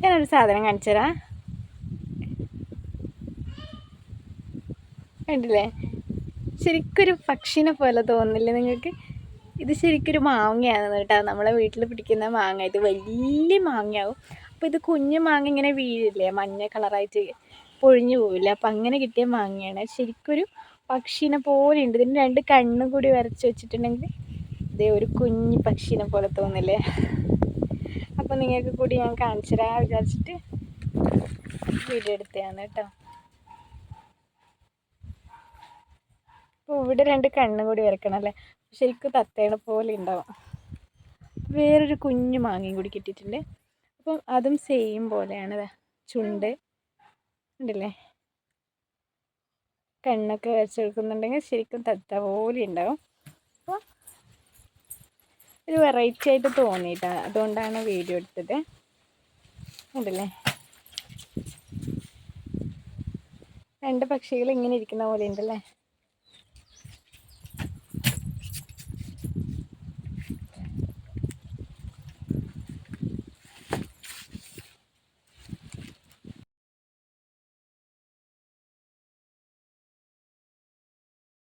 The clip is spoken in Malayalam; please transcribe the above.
ഞാനൊരു സാധനം കാണിച്ചു തരാം. കണ്ടില്ലേ, ശരിക്കൊരു പക്ഷിനെ പോലെ തോന്നില്ലേ നിങ്ങൾക്ക്? ഇത് ശരിക്കൊരു മാങ്ങയാണ് കേട്ടോ, നമ്മളെ വീട്ടിൽ പിടിക്കുന്ന മാങ്ങ. ഇത് വലിയ മാങ്ങയാവും. അപ്പോൾ ഇത് കുഞ്ഞു മാങ്ങ ഇങ്ങനെ വീഴില്ലേ, മഞ്ഞ കളറായിട്ട് പൊഴിഞ്ഞു പോവില്ല. അപ്പം അങ്ങനെ കിട്ടിയ മാങ്ങയാണ്. ശരിക്കൊരു പക്ഷിനെ പോലെ ഉണ്ട്. ഇതിന് 2 കണ്ണും കൂടി വരച്ച് വെച്ചിട്ടുണ്ടെങ്കിൽ ഇതേ ഒരു കുഞ്ഞു പക്ഷിനെ പോലെ തോന്നില്ലേ? അപ്പം നിങ്ങൾക്ക് കൂടി ഞാൻ കാണിച്ചു തരാൻ വിചാരിച്ചിട്ട് വീഡിയോ എടുത്തതാണ് കേട്ടോ. അപ്പോൾ ഇവിടെ 2 കണ്ണും കൂടി വരക്കണം അല്ലേ, ശരിക്കും തത്തേനെ പോലെ ഉണ്ടാവും. വേറൊരു കുഞ്ഞു മാങ്ങയും കൂടി കിട്ടിയിട്ടുണ്ട്. അപ്പം അതും സെയിം പോലെയാണ്. ചുണ്ട് ഉണ്ടല്ലേ, കണ്ണൊക്കെ വരച്ചെടുക്കുന്നുണ്ടെങ്കിൽ ശരിക്കും തത്ത പോലെ ഉണ്ടാവും. അപ്പോൾ ഒരു വെറൈറ്റി ആയിട്ട് തോന്നിയിട്ടാണ്, അതുകൊണ്ടാണ് വീഡിയോ എടുത്തത്. ഉണ്ടല്ലേ, 2 പക്ഷികൾ ഇങ്ങനെ ഇരിക്കുന്ന പോലെ ഉണ്ടല്ലേ.